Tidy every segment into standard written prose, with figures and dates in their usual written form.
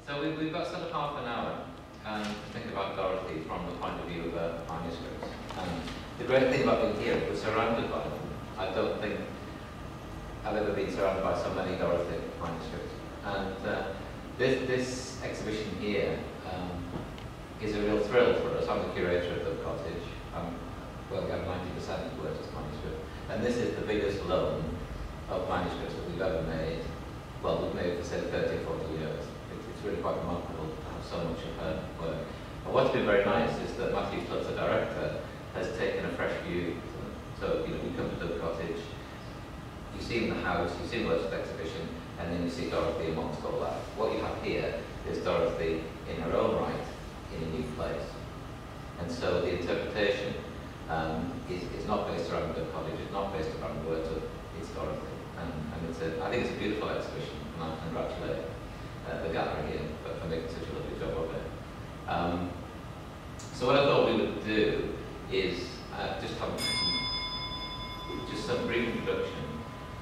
So we've got sort of half an hour to think about Dorothy from the point of view of manuscripts. The great thing about being here, we're surrounded by them. I don't think I've ever been surrounded by so many Dorothy manuscripts. And this exhibition here is a real thrill for us. I'm the curator of the cottage. Well, we have 90% of the Wordsworth manuscript. And this is the biggest loan of manuscripts that we've ever made. Well, we've made for say 30 or 40 years. It's really quite remarkable to have so much of her work. And what's been very nice is that Matthew Flood, the director, has taken a fresh view. So, you know, you come to the cottage, you've seen the house, you've seen Wordsworth exhibition, and then you see Dorothy amongst all that. What you have here is Dorothy in her own right, in a new place. And so the interpretation is not based around the cottage, it's not based around Wordsworth, it's Dorothy. And I think it's a beautiful exhibition, and I congratulate the gallery here for making such a lovely job of it. So what I thought we would do is just have some brief introduction,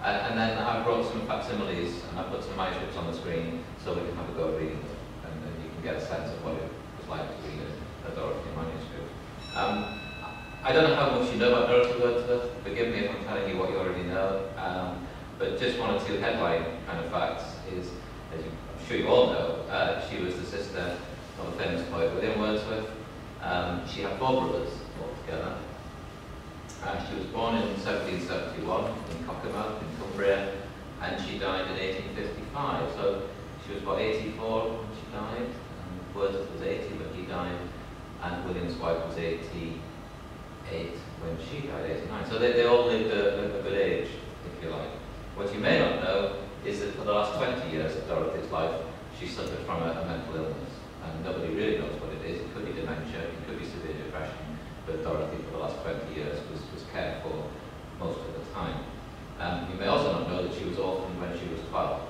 and then I brought some facsimiles and I put some manuscripts on the screen so we can have a go at reading them, and then you can get a sense of what it was like to read a Dorothy manuscript. I don't know how much you know about Dorothy Wordsworth. Forgive me if I'm telling you what you already know, but just one or two headline kind of facts is, as I'm sure you all know, she was the sister of a famous poet, William Wordsworth. She had 4 brothers altogether. She was born in 1771 in Cowton, in Cumbria, and she died in 1855. So she was about 84 when she died. Wordsworth was 80 when he died, and William's wife was 88 when she died, 89. So they all lived a good age, if you like. What you may not know is that for the last 20 years of Dorothy's life, she suffered from a mental illness. And nobody really knows what it is. It could be dementia, it could be severe depression, but Dorothy for the last 20 years was cared for most of the time. You may also not know that she was orphaned when she was 12.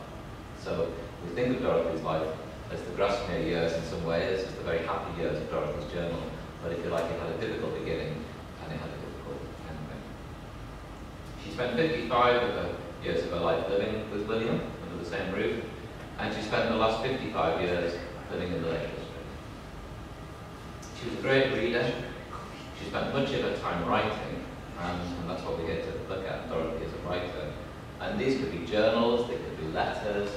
So we think of Dorothy's life as the Grasmere years in some ways, as the very happy years of Dorothy's journal, but if you like, it had a difficult beginning and it had a difficult ending. She spent 55 of her years of her life living with William under the same roof, and she spent the last 55 years living in the Lake District. She was a great reader. She spent much of her time writing, and that's what we're here to look at, Dorothy as a writer. And these could be journals, they could be letters,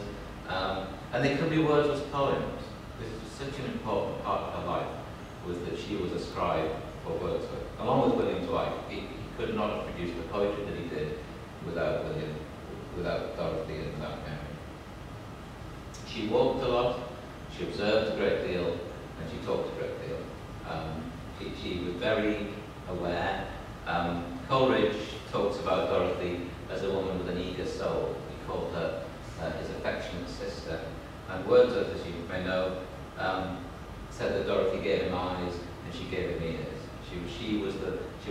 and they could be Wordsworth's poems. This was such an important part of her life, was that she was a scribe for Wordsworth. Along with William's wife, he could not have produced the poetry that he did without William, without Dorothy, and without Mary. She walked a lot, she observed a great deal, and she talked a great deal. She was very aware. Coleridge talks about Dorothy as a woman with an eager soul. He called her his affectionate sister. And Wordsworth, as you may know, said that Dorothy gave him eyes and she gave him ears. She was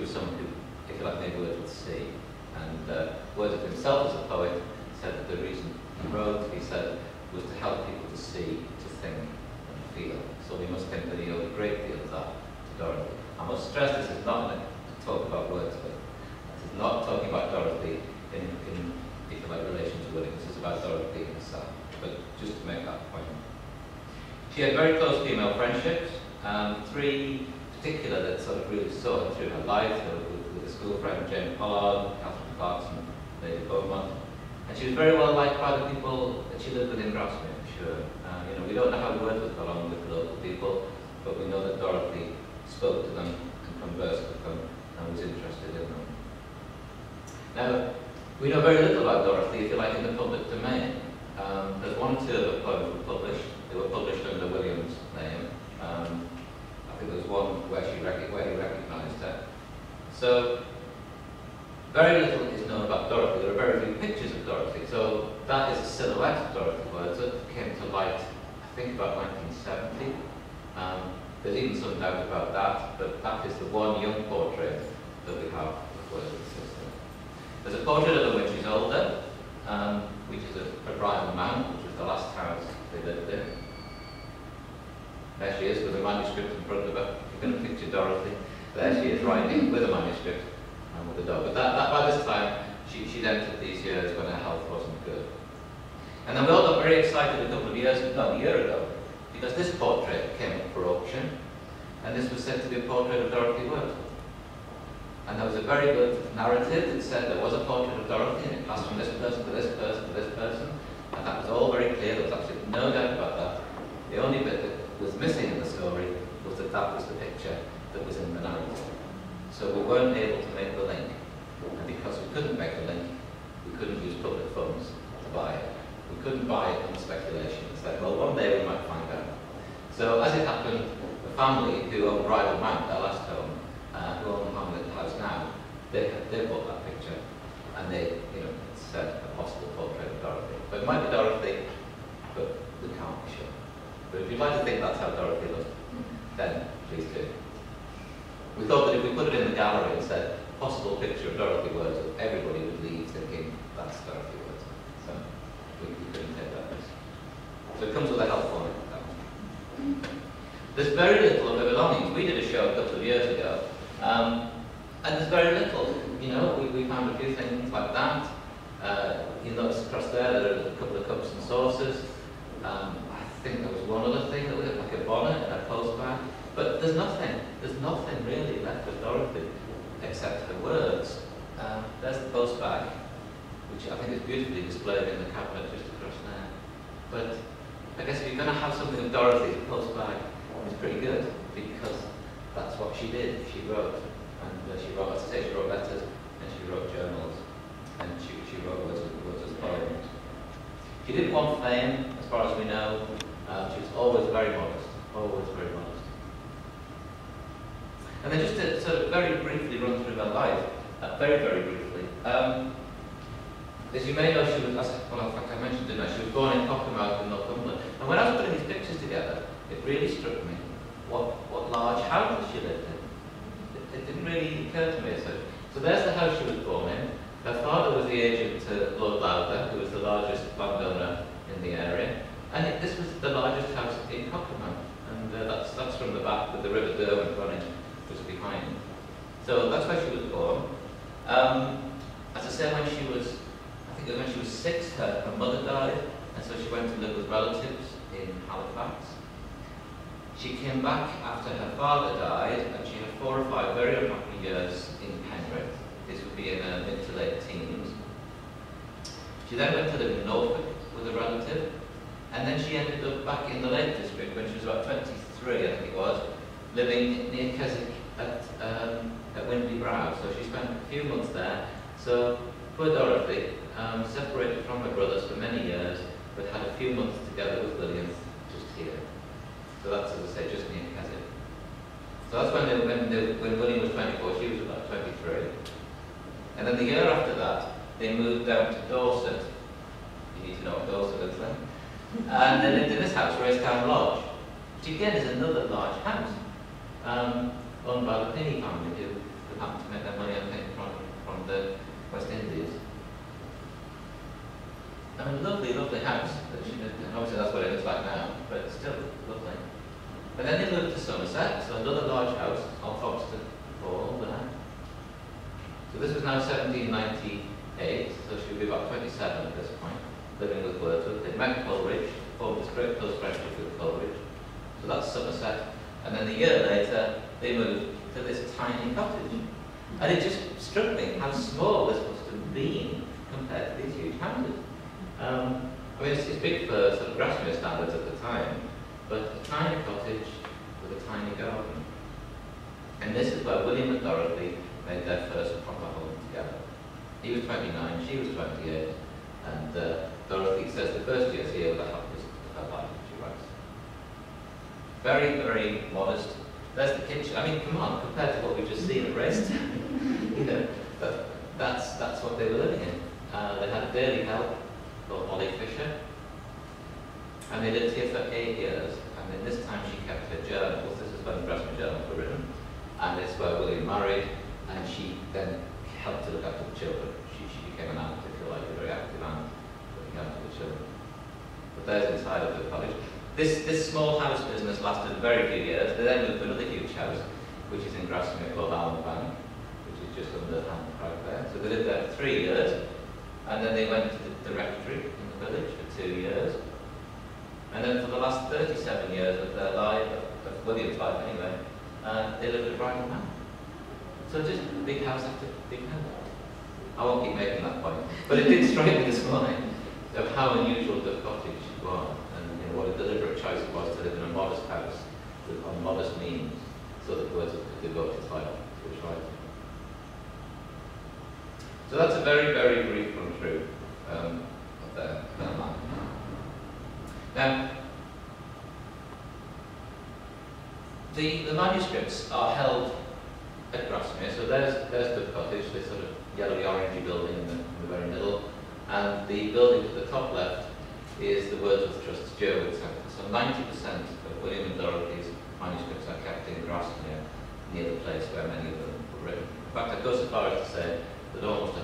someone who, if you like, made Wordsworth see. And Wordsworth himself, as a poet, said that the reason he wrote, he said, was to help people to see, to think, and feel. So we must think that he owed a great deal of that to Dorothy. I must stress this is not a talk about Wordsworth. This is not talking about Dorothy in if you like, relation to William. This is about Dorothy herself. But just to make that point. She had very close female friendships, 3 particular that sort of really saw her through her life, with a school friend, Jane Pollard, Catherine Clarkson, Lady Beaumont. And she was very well liked by the people that she lived with in Grasmere, I'm sure. You know, we don't know how Wordsworth got on with the local people, but we know that Dorothy spoke to them and conversed with them and was interested in them. Now, we know very little about Dorothy, if you like, in the public domain. There's 1 or 2 of her poems were published. They were published under William's name. I think there was one where he recognised her. So, very little is known about Dorothy. There are very few pictures of Dorothy. So that is a silhouette of Dorothy Wordsworth. It came to light, I think, about 1970. There's even some doubt about that, but that is the one young portrait that we have of Wordsworth's sister. There's a portrait of her when she's older, which is a Bryall Mount, which was the last house they lived in. There she is with a manuscript in front of her. You're going to picture Dorothy. There she is writing with a manuscript and with a dog. But by this time, she'd entered these years when her health wasn't good. And then we all got very excited a couple of years, no, a year ago, because this portrait came up for auction, and this was said to be a portrait of Dorothy Wordsworth. And there was a very good narrative that said there was a portrait of Dorothy, and it passed from this person to this person to this person, and that was all very clear. There was absolutely no doubt about that. The only bit that was missing in the story was that that was the picture that was in the narrative. So we weren't able to make the link, and because we couldn't make the link, we couldn't use public funds to buy it. We couldn't buy it on speculation. It's like, well, one day we might find out. So as it happened, the family who owned Bridal Mount, our last home, who own the house now, they bought that picture, and they, said a possible portrait of Dorothy. But it might be Dorothy, but we can't be sure. But if you'd like to think that's how Dorothy looked, then please do. We thought that if we put it in the gallery and said, possible picture of Dorothy Wordsworth, everybody would leave thinking, that's Dorothy Wordsworth. So we couldn't take that risk. So it comes with a help warning. There's very little of the belongings. We did a show a couple of years ago, and there's very little. We found a few things like that. You notice across there are a couple of cups and saucers. I think there was one other thing that looked like a bonnet and a post bag. But there's nothing really left of Dorothy except her words. There's the post bag, which I think is beautifully displayed in the cabinet just across there. But I guess if you're going to have something of Dorothy, the post bag is pretty good, because that's what she did. She wrote, and she wrote, as I say, she wrote letters, and she wrote journals, and she wrote Wordsworth's poems. She didn't want fame, as far as we know. She was always very modest, always very modest. And then just to sort of very briefly run through her life, very, very briefly. As you may know, she was, well, in fact I mentioned, didn't I? She was born in Cockermouth in Northumberland. And when I was putting these pictures together, it really struck me what large houses she lived in. It didn't really occur to me as such. So there's the house she was born in. Her father was the agent to Lord Lowther, who was the largest landowner in the area. And this was the largest house in Cockermouth. And that's from the back with the River Derwent running just behind. So that's where she was born. As I said, when she was 6, her mother died, and so she went to live with relatives in Halifax. She came back after her father died, and she had 4 or 5 very unhappy years in Penrith. This would be in her mid to late teens. She then went to live in Norfolk with a relative, and then she ended up back in the Lake District when she was about 23, I think it was, living near Keswick at Windley Brow. So she spent a few months there. So poor Dorothy, separated from her brothers for many years, but had a few months together with William just here. So that's, as I say, just near Keswick. So that's when William was 24, she was about 23. And then the year after that, they moved down to Dorset. You need to know what Dorset is then. And they lived in this house, Racetown Lodge, which again is another large house, owned by the Pinney family, who happened to make their money, I think, from the West Indies. I mean, lovely, lovely house that she lived in. Obviously that's what it looks like now, but it's still lovely. And then they moved to Somerset, so another large house on Foxton Hall there. So this was now 1798, so she would be about 27 at this point, living with Wordsworth. They met Coleridge, formed this great close friendship with Coleridge. So that's Somerset. And then a year later, they moved to this tiny cottage. And it just struck me how small this must have been compared to these huge houses. I mean, it's big for sort of Grasmere standards at the time, but a tiny cottage with a tiny garden. And this is where William and Dorothy made their first proper home together. He was 29, she was 28, and Dorothy says the first years here were the happiest of her life, she writes. Very, very modest. There's the kitchen. I mean, come on, compared to what we've just seen at Racetown, that's what they were living in. They had a daily help called Ollie Fisher, and they lived here for 8 years. And in this time, she kept her journals. This is when the Grasmere journals were written, and it's where William married, and she then helped to look after the children. She became an aunt, if you like, a very active aunt, looking after the children. But there's inside of the cottage. This small house business lasted very few years. They then moved to another huge house, which is in Grasmere, called Allenbank, which is just under Hand Crag there. So they lived there for 3 years. And then they went to the rectory in the village for 2 years. And then for the last 37 years of their life, of William's life anyway, they lived at Brighton Manor. So just big house after big house. I won't keep making that point. But it did strike me this morning of how unusual the cottage was, and what a deliberate choice it was to live in a modest house on modest means, so that Wordsworth could devote his life to his writing. So that's a very, very brief run through of their life. Now, the manuscripts are held at Grasmere. So there's the cottage, this sort of yellowy orangey building in the very middle, and the building to the top left is the Wordsworth Trust's Jerwood Centre. So 90% of William and Dorothy's manuscripts are kept in Grasmere, near the place where many of them were written. In fact, I'd go so far as to say that almost 100%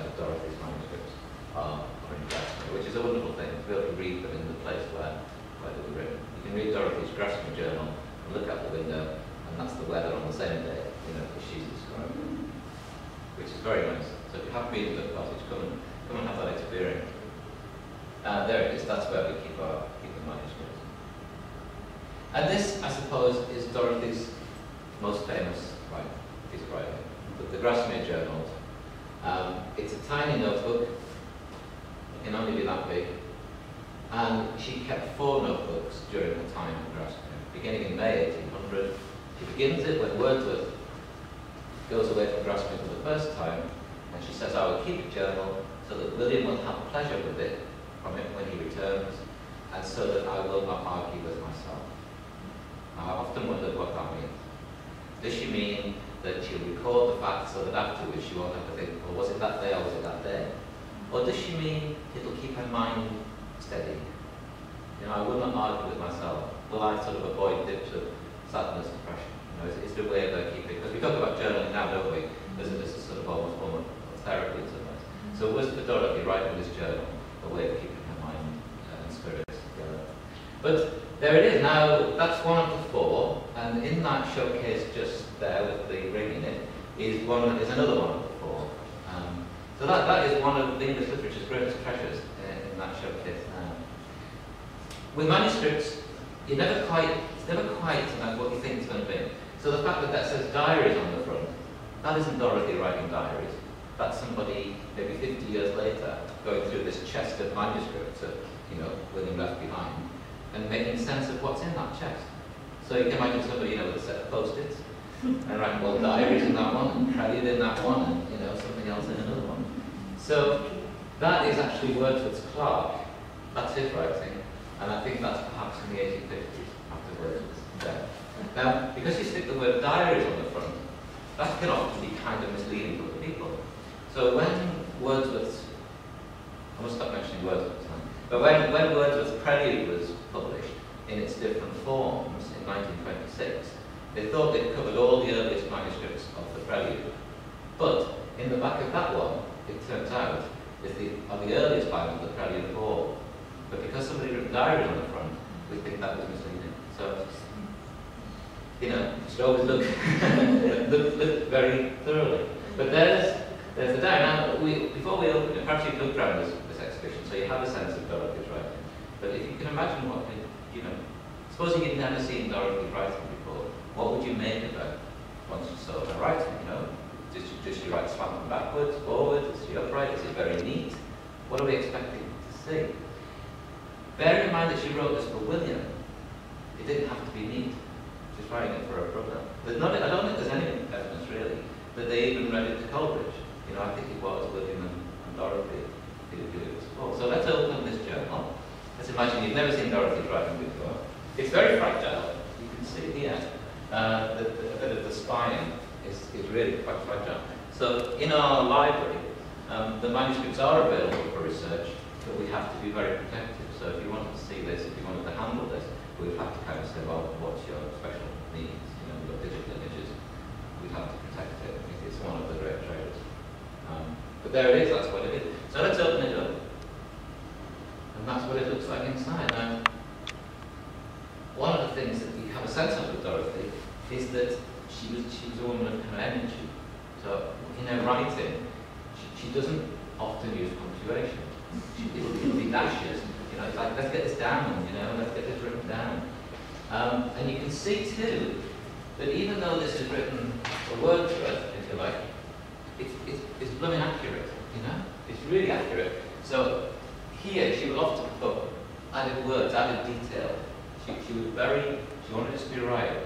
of Dorothy's manuscripts are in Grasmere, which is a wonderful thing, to be able to read them in the place where they were written. You can read Dorothy's Grasmere journal and look out the window, and that's the weather on the same day, as she's described, which is very nice. So if you haven't been to the cottage, come and have that experience. There it is. That's where we keep the manuscripts. And this, I suppose, is Dorothy's most famous piece of writing, the Grasmere Journals. It's a tiny notebook. It can only be that big. And she kept 4 notebooks during her time in Grasmere, beginning in May 1800. She begins it when Wordsworth goes away from Grasmere for the first time, and she says, I will keep a journal so that William will have pleasure with it from it when he returns, and so that I will not argue with myself. I often wondered what that means. Does she mean that she'll record the facts so that afterwards she won't have to think, well, was it that day or was it that day? Or does she mean it'll keep her mind steady? I will not argue with myself. Will I sort of avoid dips of sadness, depression? Is there a way of her keeping? Because we talk about journaling now, don't we? There's a sort of almost form of therapy in some ways. So was for Dorothy writing this journal a way of keeping her mind and spirits together? But there it is. Now, that's one of the 4, and in that showcase just there with the ring in it is another one of the 4. So that is one of the English literature's greatest treasures in that showcase now. With manuscripts, it's never quite what you think it's going to be. So the fact that says diaries on the front, that isn't Dorothy writing diaries. That's somebody maybe 50 years later going through this chest of manuscripts that William left behind and making sense of what's in that chest. So you can imagine somebody with a set of post-its and writing diaries in that one, and prelude in that one, and something else in another one. So that is actually Wordsworth's clerk. That's his writing, and I think that's perhaps in the 1850s after Wordsworth's death. Now, because you stick the word diaries on the front, that can often be kind of misleading for the people. So when Wordsworth's, I must stop mentioning Wordsworth now, but when Wordsworth's Prelude was published in its different forms in 1926, they thought they'd covered all the earliest manuscripts of the Prelude. But in the back of that one, it turns out, are the earliest lines of the Prelude of all. But because somebody wrote diaries on the front, we think that was misleading. So, you should always look, look very thoroughly. But there's the diary. Now, before we open it, perhaps you've looked around this exhibition, so you have a sense of Dorothy's writing. But if you can imagine suppose you'd never seen Dorothy writing before, what would you make of her once you saw her writing? Does she write slanting backwards, forwards? Is she upright? Is it very neat? What are we expecting to see? Bear in mind that she wrote this for William. It didn't have to be neat. She's writing it for her brother. I don't think there's any evidence really that they even read it to Coleridge. I think it was William and Dorothy who it was for. So let's open this journal. Let's imagine you've never seen Dorothy's writing before. It's very fragile. You can see here a bit of the spine is really quite fragile. So in our library, the manuscripts are available for research, but we have to be very protective. So if you wanted to see this, if you wanted to handle this, we'd have to kind of say, well, what's your special needs? We've got digital images. We'd have to protect it. It's one of the great treasures. But there it is, that's what it is. So let's open it up. And that's what it looks like inside. Now, one of the things that we have a sense of with Dorothy is that she was a woman of kind of energy. So in her writing, she doesn't often use punctuation. It'll be dashes. You know, it's like, let's get this down, you know, let's get this written down. And you can see too that even though this is written for Wordsworth, if you like, it's blooming accurate, you know? It's really accurate. So here she will often put added words, added detail. She wanted it to be right.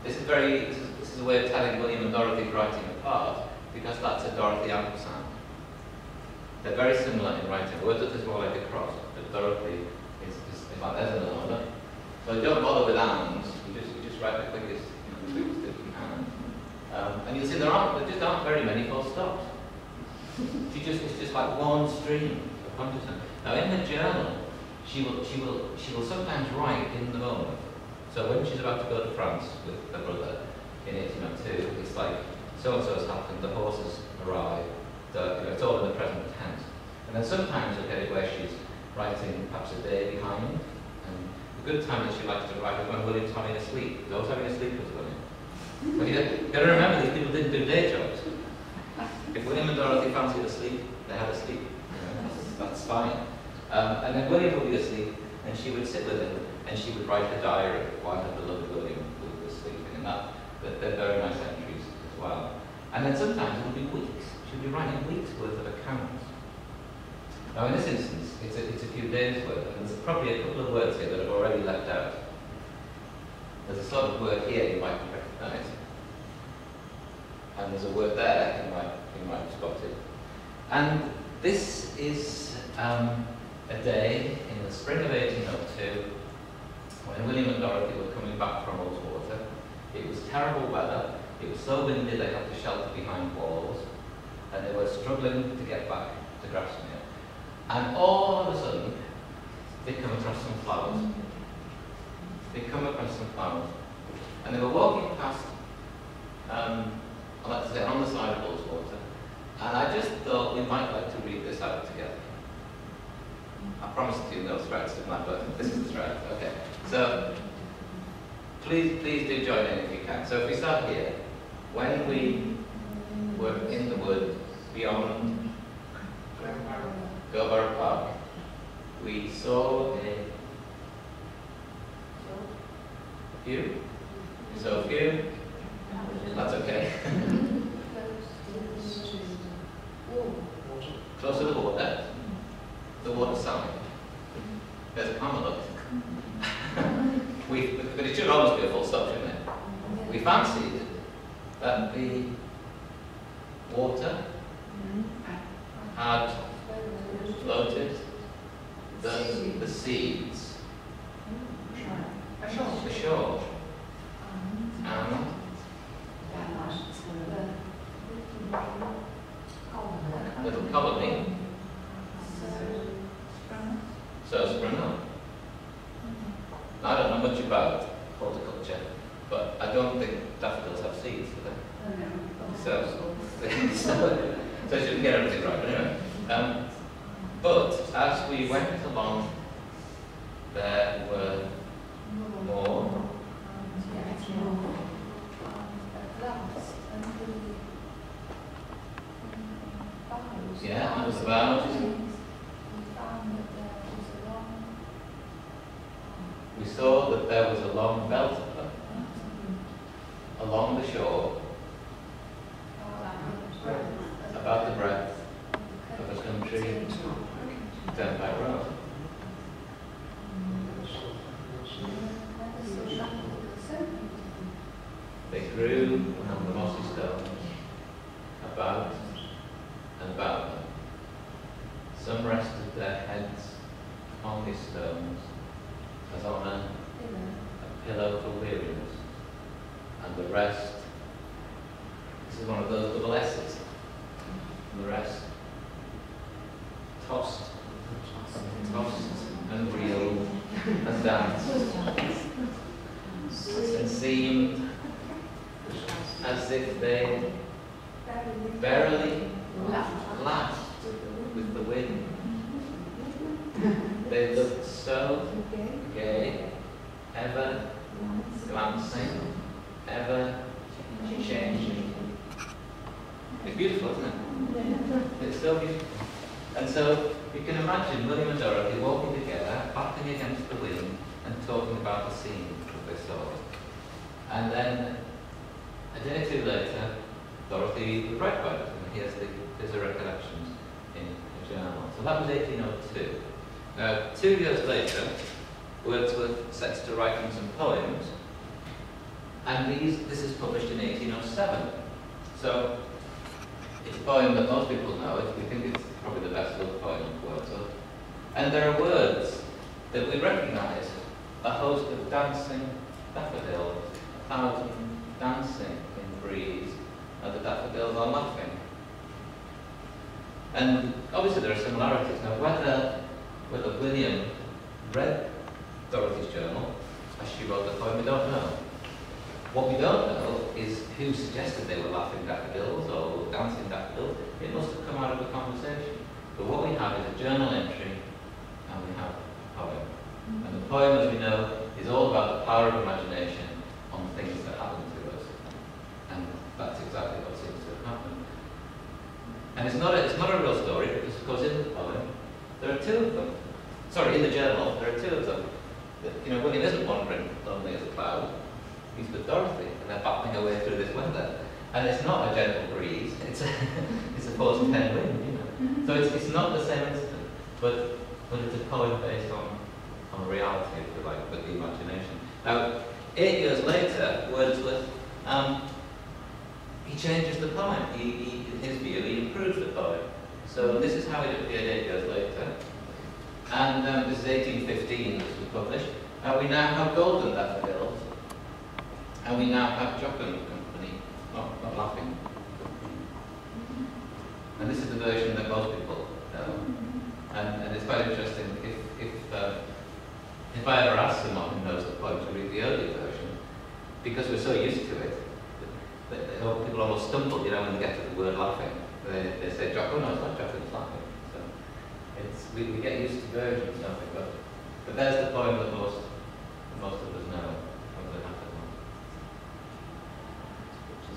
This is a way of telling William and Dorothy's writing apart, because that's a Dorothy ampersand. They're very similar in writing. Wordsworth is more like a cross, but Dorothy is like, there's another one. Look. So don't bother with ands, you just write the quickest, you know, that you can. And you'll see there just aren't very many full stops. It's just like one stream of punctuation. Now in her journal, she will sometimes write in the moment. So when she's about to go to France with her brother in 1802, it's like so-and-so has happened, the horses arrive, it's all in the present tense. And then sometimes you'll get it where she's writing perhaps a day behind. And the good time that she likes to write is when William's having a sleep. He's always having a sleep with William. But you've got to remember, these people didn't do day jobs. If William and Dorothy fancied a sleep, they had a sleep. You know, that's fine. And then William would be asleep, and she would sit with him, and she would write her diary while her beloved William was sleeping. And they're very nice entries as well. And then sometimes it would be weeks. She would be writing weeks worth of accounts. Now in this instance, it's a few days worth, and there's probably a couple of words here that are already left out. There's a sort of word here you might recognise, and there's a word there you might spot it. And this is a day in the spring of 1802 when William and Dorothy were coming back from Wordsworth. It was terrible weather. It was so windy they had to shelter behind walls, and they were struggling to get back to Grafton. And all of a sudden, they come across some flowers. And they were walking past, let's say, on the side of Wordsworth, and I just thought we might like to read this out together. I promised you no threats in that, but this is the threat. Okay. So please do join in if you can. So if we start here, when we were in the wood beyond Gilbert Park, we saw a few. We saw a few. That's okay. Close to the water. The water side. There's a comma, look. But it should always be a full stop, shouldn't it? We fancied that the water had floated the seeds ashore. And little colony so sprung up. I don't know much about horticulture, but I don't think daffodils have seeds, do they? So I shouldn't get everything right, but anyway. But as we went along, there were more. Yeah, it was about. We saw that there was a long belt of them along the shore, about the breadth of a country turnpike road. They grew on the mossy stones, about and about them. Some rested their heads on these stones, as on a pillow for weariness, and the rest, this is one of those double S's, and the rest tossed and reeled and danced, and seemed as if they verily laughed with the wind. They looked so gay, ever glancing, ever changing. It's beautiful, isn't it? It's so beautiful. And so you can imagine William and Dorothy walking together, battling against the wind, and talking about the scene that they saw. And then a day or two later, Dorothy would write about it, and here's her recollections in a journal. So that was 1802. Now, 2 years later, Wordsworth sets to writing some poems, and this is published in 1807. So it's a poem that most people know. We think it's probably the best-loved poem of Wordsworth. And there are words that we recognise: a host of dancing daffodils, 1,000 dancing in breeze, and the daffodils are laughing. And obviously there are similarities. Now, whether William read Dorothy's journal as she wrote the poem, we don't know. What we don't know is who suggested they were laughing daffodils or dancing daffodils. It must have come out of a conversation. But what we have is a journal entry, and we have a poem. And the poem, as we know, is all about the power of imagination on things that happen to us. And that's exactly what seems to have happened. And it's not a real story, because of course in the poem there are two of them. Sorry, in the journal there are two of them. William isn't wandering lonely as a cloud. He's with Dorothy, and they're battling away through this weather. And it's not a gentle breeze; it's a force of 10 wind. So it's not the same incident, but it's a poem based on reality, if you like, with the imagination. Now, 8 years later, Wordsworth he changes the poem. In his view, he improves the poem. So this is how it appeared 8 years later. And this is 1815, this was published. Now we now have golden daffodils, and we now have Cowton company, not laughing. And this is the version that most people know. And it's quite interesting. If I ever ask someone who knows the poem to read the early version, because we're so used to it, people almost stumble, when they get to the word laughing. They say, oh no, it's not Cowton, it's laughing. So we get used to versions, don't we? But there's the poem that most of us know.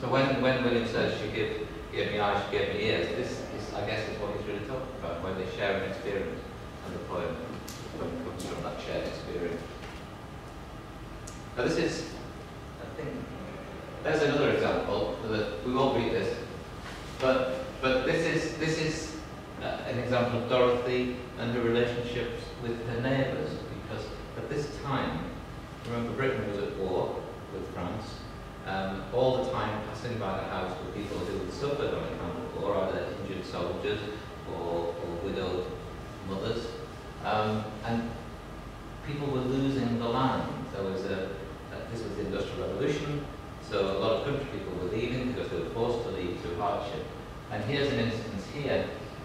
So when William says she gave me eyes, she gave me ears, this is, I guess, is what he's really talking about, when they share an experience, and the poem comes from that shared experience. Now this is, I think, there's another example that we won't read this, but this is an example of Dorothy and her relationships with her neighbours, because at this time, remember, Britain was at war with France. All the time passing by the house were people who had suffered on account of war, either injured soldiers or widowed mothers. And people were losing the land. This was the Industrial Revolution, so a lot of country people were leaving because they were forced to leave through hardship. And here's an instance here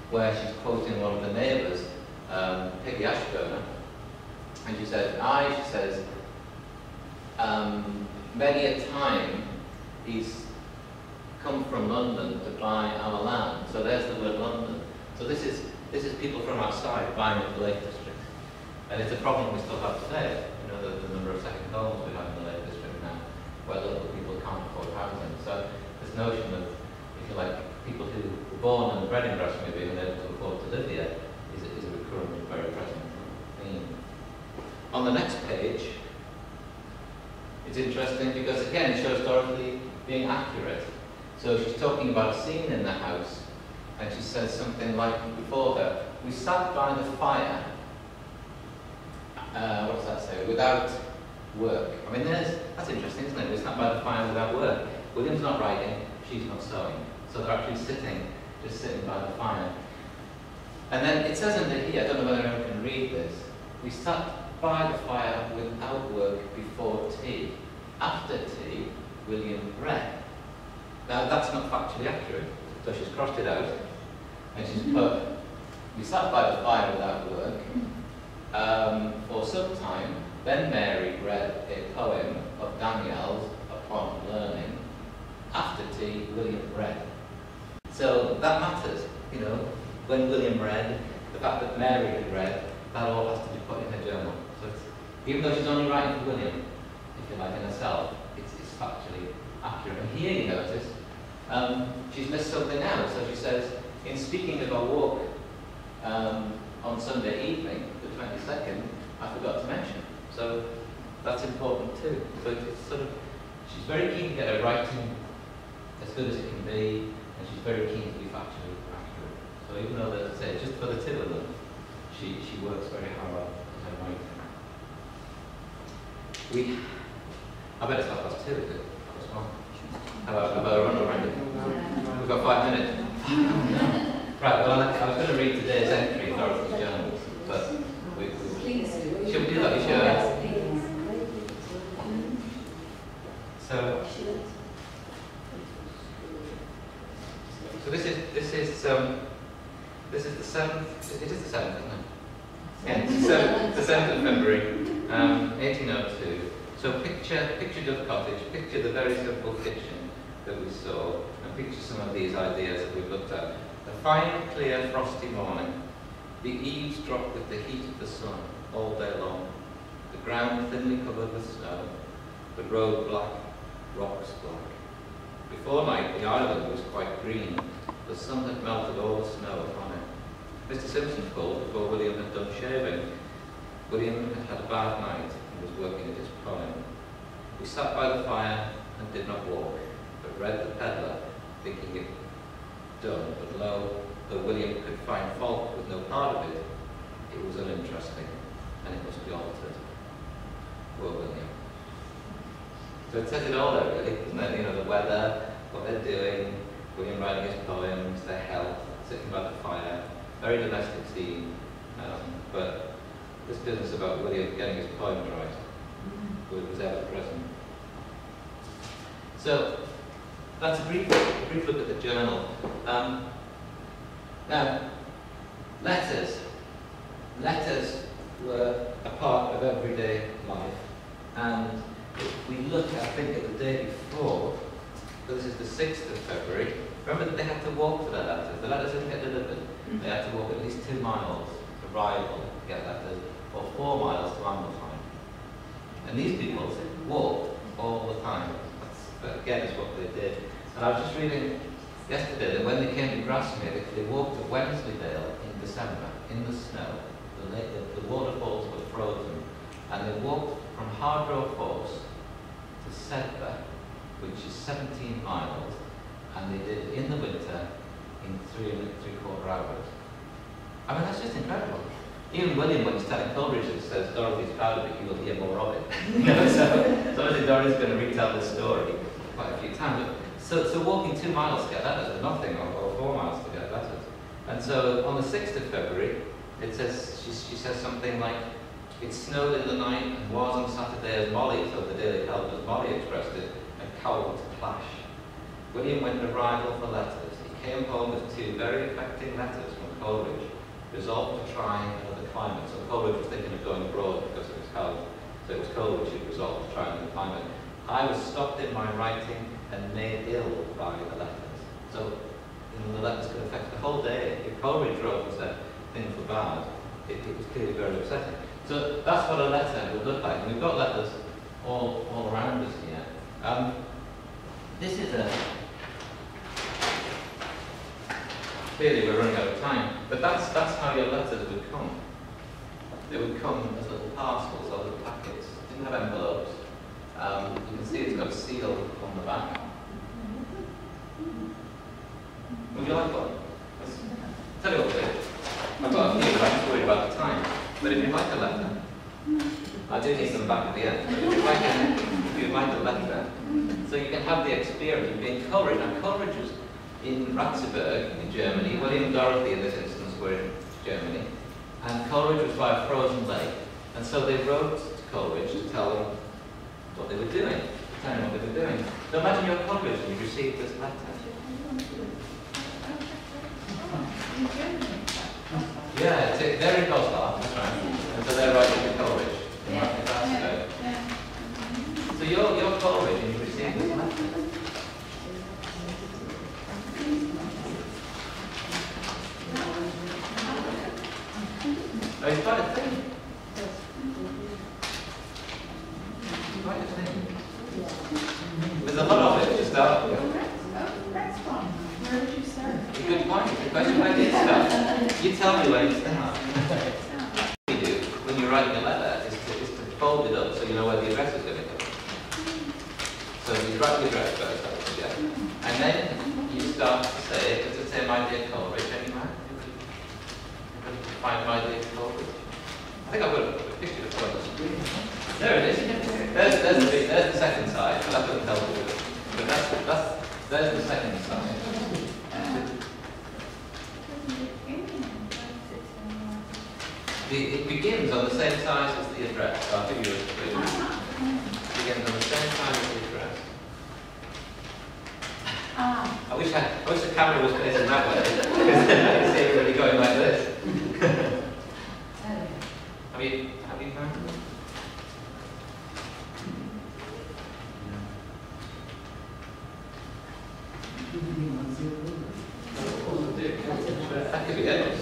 where she's quoting one of the neighbours, Peggy Ashburner, and she says, many a time he's come from London to buy our land. So there's the word London. So this is people from outside buying into the Lake District. And it's a problem we still have today. The number of second homes we have in the Lake District now, where local people can't afford housing. So this notion of, if you like, people who were born and bred in Gresham being able to afford to live here is a recurrent, very present theme. On the next page, it's interesting because, again, it shows Dorothy being accurate. So she's talking about a scene in the house, and she says something like before her, we sat by the fire, what does that say, without work. I mean, that's interesting, isn't it? We sat by the fire without work. William's not writing, she's not sewing. So they're actually just sitting by the fire. And then it says under here, I don't know whether anyone can read this, we sat by the fire without work before tea. After tea, William read. Now that's not factually accurate, so she's crossed it out, and she's put, we sat by the fire without work for some time, then Mary read a poem of Daniel's upon learning. After tea, William read. So that matters, when William read, the fact that Mary had read, that all has to be put in her journal. So even though she's only writing for William, if you like, in herself, it's factually accurate. And here you notice, she's missed something out. So she says, in speaking of our walk on Sunday evening, the 22nd, I forgot to mention. So that's important too. So it's sort of, she's very keen to get her writing as good as it can be, and she's very keen to be factually accurate. So even though, as I say, just for the two of them, she works very hard at her writing. I bet it's 2:30, is it? How about a run around it? We've got 5 minutes. Right, well, I was going to read today's entry in Dorothy's journal, but should we do that? You should. So this is the 7th. It is the 7th, isn't it? Yeah, the 7th of February, 1802. So picture Dove Cottage, picture the very simple fiction that we saw, and picture some of these ideas that we've looked at. A fine, clear, frosty morning. The eaves drop with the heat of the sun all day long. The ground thinly covered with snow. The road black, rocks black. Before night, the island was quite green. The sun had melted all the snow upon it. Mr. Simpson called before William had done shaving. William had had a bad night and was working at his poem. We sat by the fire and did not walk, but read the Peddler, thinking it done, but lo, though William could find fault with no part of it, it was uninteresting, and it must be altered. Poor William. So it says it all there, really, doesn't it? You know, the weather, what they're doing, William writing his poems, their health, sitting by the fire, very domestic scene, but this business about William getting his poems right was ever present. So that's a brief look at the journal. Now, letters were a part of everyday life, and if we look, I think, at the day before, so this is the 6th of February, remember that they had to walk for their letters. The letters didn't get delivered. They had to walk at least 2 miles to Rival to get letters, or 4 miles to Ambleside. And these people walked all the time. That again is what they did. And I was just reading yesterday that when they came to Grasmere, they walked to Wensleydale in December, in the snow. The waterfalls were frozen. And they walked from Hardrow Fosse to Sedbergh, which is 17 miles, and they did it in the winter in 3¾ hours. I mean, that's just incredible. Even William, when he's telling Coleridge, it says Dorothy's proud of it, you will hear more of it. You know, so obviously Dorothy's going to retell this story quite a few times. But so walking 2 miles to get letters is nothing, or 4 miles to get letters. And so on the 6th of February, it says she says something like, it snowed in the night and was on Saturday, as Molly, so the Daily Help, as Molly expressed it, a cold clash. William went to Rival for letters. He came home with 2 very affecting letters from Coleridge, resolved to try another climate. So Coleridge was thinking of going abroad because of his health. So it was Coleridge who resolved to try another climate. I was stopped in my writing and made ill by the letters. So the letters could affect the whole day. If Coleridge wrote and said things were bad, it was clearly very upsetting. So that's what a letter would look like. And we've got letters all around us here. This is clearly we're running out of time, but that's how your letters would come. They would come as little parcels or little packets. It didn't have envelopes. You can see it's got a seal on the back. Would you like one? Tell you what to do. I've got a few, but I'm just worried about the time. But if you'd like a letter, I do need them back at the end. But if you'd like a letter, so you can have the experience of being Coleridge. Now Coleridge was in Ratzeburg in Germany. William and Dorothy in this instance were in Germany. And Coleridge was by a frozen lake. And so they wrote to Coleridge to tell them what they were doing, to tell him what they were doing. So imagine you're Coleridge and you received this letter. Yeah, they're in Goslar, that's right. And so they're writing to Coleridge in Ratzeburg. So you're Coleridge and you received this letter. Oh, it's quite a thing. Quite a thing. There's a lot of it to start with. That's fun. Where did you start? Good point. Good question. You tell me where you start. What you do when you're writing a letter is to fold it up so you know where the address is going to go. So you write the address first, I would suggest. And then you start to say, does it say my dear Coleridge anywhere? Find my dear Coleridge? I think I've got a picture of Coleridge. There it is. There's the second side. Well, that doesn't help you. But there's the second side. It begins on the same size as the address. So I'll give you a clue. It begins on the same size as the address. I wish the camera was facing that way, because then I can see everybody going like this. Have you found it? That could be it.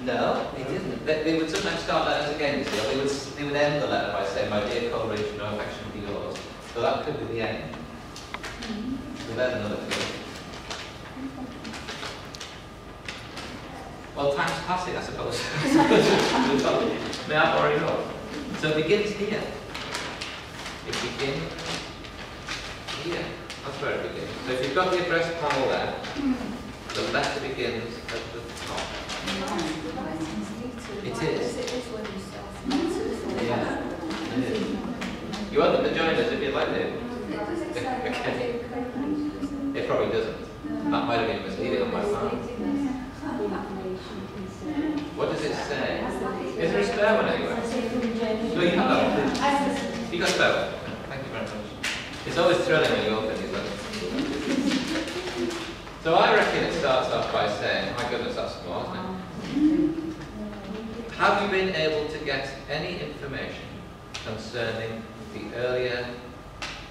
No, they didn't. They would sometimes start letters again, you see. They would end the letter by saying, my dear Coleridge, no affection be yours. So that could be the end. So there's another clue. Well, time's passing, I suppose. May I borrow yours? So it begins here. It begins here. That's where it begins. So if you've got the address panel there, the letter begins at the top. It is. Yeah, it is. You want them to join us if you'd like to. Okay. It probably doesn't. That might have been misleading on my part. What does it say? Is there a spare one anywhere? No, you have that one. You got a spare one? Thank you very much. It's always thrilling when you open these letters. So I reckon it starts off by saying, my goodness, that's small, isn't it? Have you been able to get any information concerning the earlier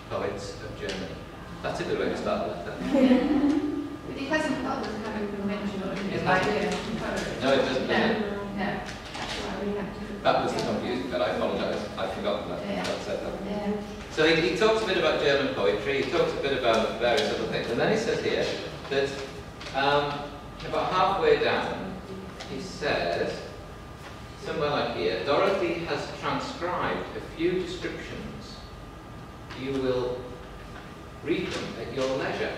poets of Germany? That's a good way to start with that. But it hasn't got us having mentioned It hasn't. No, it doesn't. No. That was the confusing bit. I apologise. I'd forgotten that. That said that. Yeah. So he talks a bit about German poetry. He talks a bit about various other things, and then he says here that about halfway down, he says somewhere like here, Dorothy has transcribed a few descriptions. You will read them at your leisure.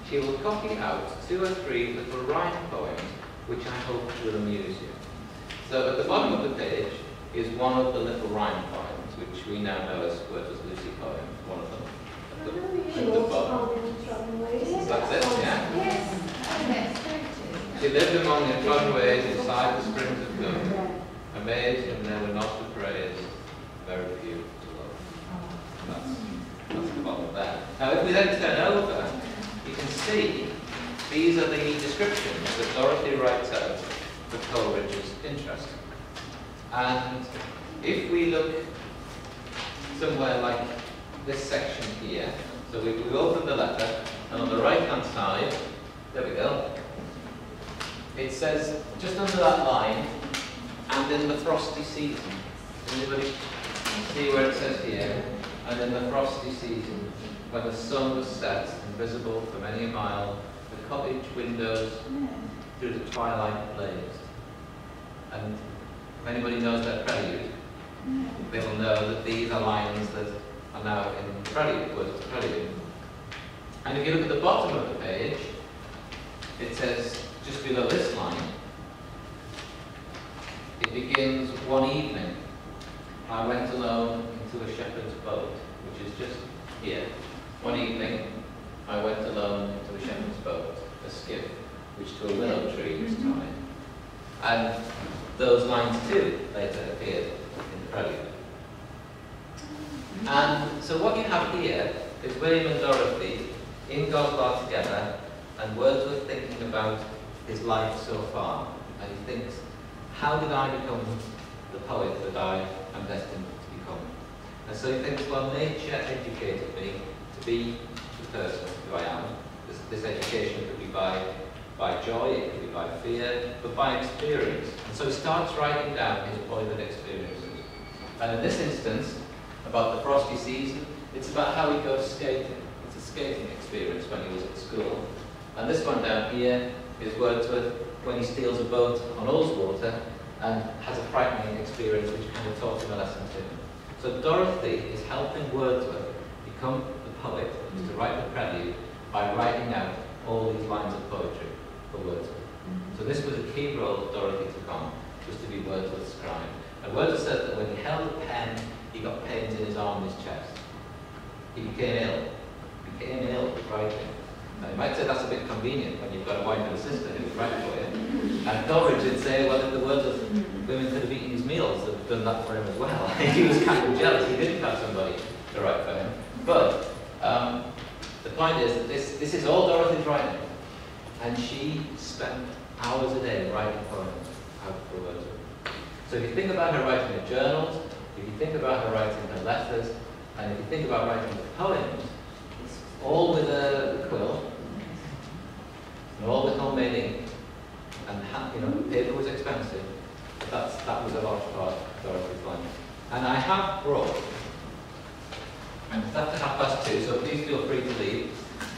She will copy out 2 or 3 little rhyme poems, which I hope will amuse you. So at the bottom of the page is one of the little rhyme poems, which we now know as Wordsworth's Lucy poem, one of them. At the bottom. That's it, yeah? Yes. She lived among the trodden ways inside the springs of good, amazed and there were not to praise, very few to love. That's the bottom of that. Now if we then turn over, you can see these are the descriptions that Dorothy writes out for Coleridge's interest. And if we look somewhere like this section here, so we open the letter, and on the right-hand side, there we go, it says, just under that line, and in the frosty season. Anybody see where it says here? And in the frosty season, when the sun was set and visible for many a mile, the cottage windows through the twilight blazed. And if anybody knows their prelude, they will know that these are lines that are now in prelude, Wordsworth's prelude. And if you look at the bottom of the page, it says, just below this line, it begins, one evening, I went alone into a shepherd's boat, which is just here. One evening, I went alone into a shepherd's boat, a skiff, which to a willow tree was tied. And those lines too later appeared in the prelude. And so what you have here is William and Dorothy in Goslar together, and Wordsworth thinking about his life so far. And he thinks, how did I become the poet that I am destined to become? And so he thinks, well, nature educated me to be the person who I am. This education could be by joy, it could be by fear, but by experience. And so he starts writing down his boyhood experiences. And in this instance, about the frosty season, it's about how he goes skating. It's a skating experience when he was at school. And this one down here is Wordsworth when he steals a boat on Ullswater and has a frightening experience which kind of taught him a lesson too. So Dorothy is helping Wordsworth become the poet, who's to write the prelude, by writing out all these lines of poetry for Wordsworth. So this was a key role that Dorothy took on, was to be Wordsworth's scribe. And Wordsworth said that when he held a pen, he got pains in his arm and his chest. He became ill. Writing. Now you might say that's a bit convenient when you've got a wife and a sister who would write for you. And Coleridge would say, well, if the Wordsworth women could have eaten his meals, they'd have done that for him as well. He was kind of jealous. He didn't have somebody to write for him. But the point is that this is all Dorothy's writing. And she spent hours a day writing poems out for Wordsworth. So if you think about her writing her journals, if you think about her writing her letters, and if you think about writing the poems, all with a quill, and all with homemade ink, and paper was expensive, but that was a large part of Dorothy's life. And I have brought, and it's after 2:30, so please feel free to leave.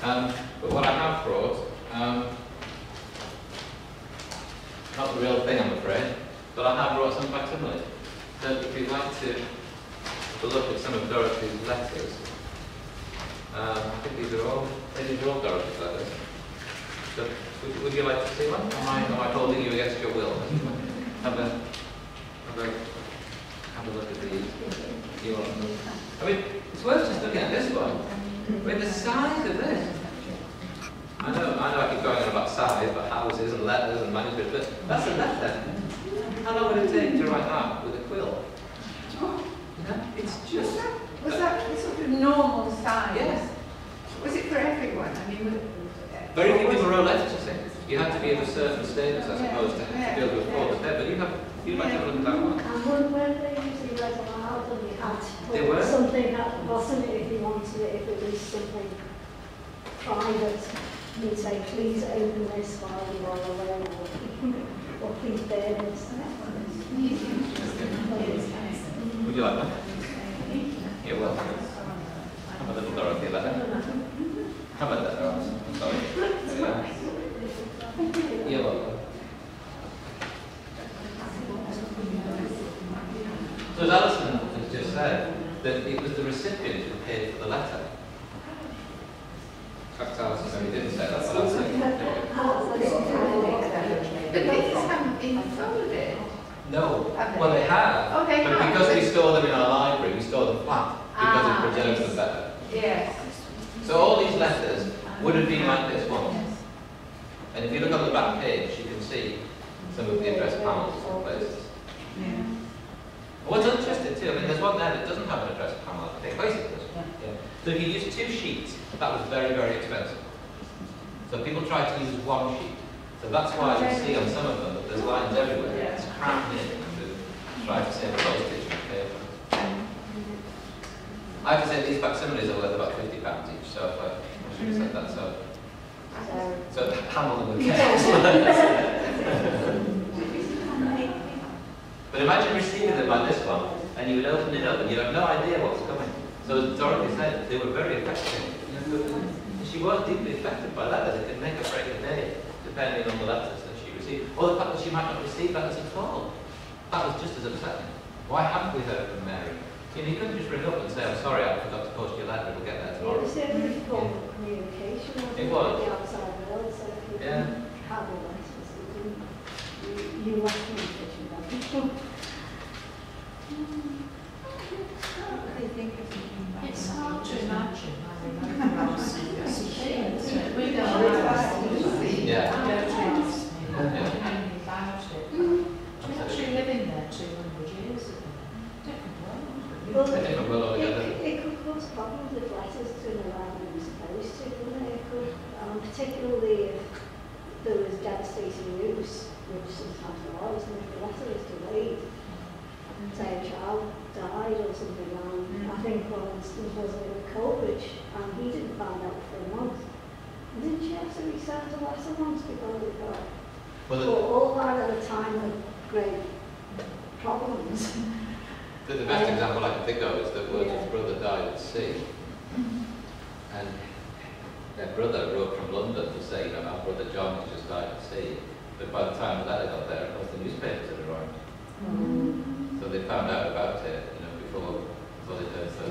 But what I have brought, not the real thing, I'm afraid, but I have brought some facsimiles. So if you'd like to have a look at some of Dorothy's letters, I think these are all Dorothy's letters. So would you like to see one? Am I holding you against your will? Have a look at these. I mean, it's worth just looking at this one. I mean, the size of this. I know I keep going on about size, but houses and letters and manuscripts, but that's a letter. How long would it take to write that with a quill? It's just... Was that the sort of normal size? Yes. Was it for everyone? I mean, very few people wrote letters, you see. You had to be of a certain status, I suppose, to be able to afford it there. But you'd like to have a look at that one. And weren't they usually read aloud, and you had to They were? put something at the bottom if you wanted it, if it was something private. You'd say, please open this while you are away, or please bear this. Would you like that? You're welcome. Have a little Dorothy letter. How about that, Ross? Sorry. You're welcome. So as Alison has just said, that it was the recipient who paid for the letter. In fact, Alison said he didn't say that, but I'll say but these haven't been folded. no. Have they? Well, they have. Oh, they but have. because we store them in our library, we store them flat because it preserves them better. Yes. So all these letters would have been like this one. And if you look on the back page, you can see some of the address panels in places. Yeah. What's interesting too, I mean, there's one there that doesn't have an address panel, I think. Basically, yeah. So if you use 2 sheets, that was very, very expensive. So people try to use 1 sheet. So that's why you see on some of them that there's lines everywhere. It's crammed in to try to save postage and paper. I have to say these facsimiles are worth about £50 each, so if I should have said that, so handle them with care. But imagine receiving them like this one, and you would open it up and you'd have no idea what was coming. So as Dorothy said, they were very effective. She was deeply affected by letters. It could make or break a day, depending on the letters that she received. Or the fact that she might not receive letters at all. That was just as upsetting. Why haven't we heard from Mary? You couldn't just ring up and say, I'm sorry, I forgot to post your letter, we'll get there tomorrow. It was a very form of communication, wasn't It was. with the outside world, so if you didn't have a letters, you were communicating about it. It's hard to imagine. I remember last year as a kid. We don't Yeah. about it. We actually living there 200 years ago. Different world. A different world altogether. It could cause problems if letters turn around and were supposed to, wouldn't it? It could, particularly if there was devastating news, which sometimes there was, and if the letter is delayed, say a child died or something, and I think for instance was it with Coleridge, and he didn't find out for a month. And didn't she have to resend a letter once because it got all that at a time of great problems? The best example I can think of is that Wordsworth's brother died at sea. And brother wrote from London to say, you know, our brother John has just died at sea. But by the time the letter got there, of course, the newspapers had arrived. So they found out about it, you know, before they heard. So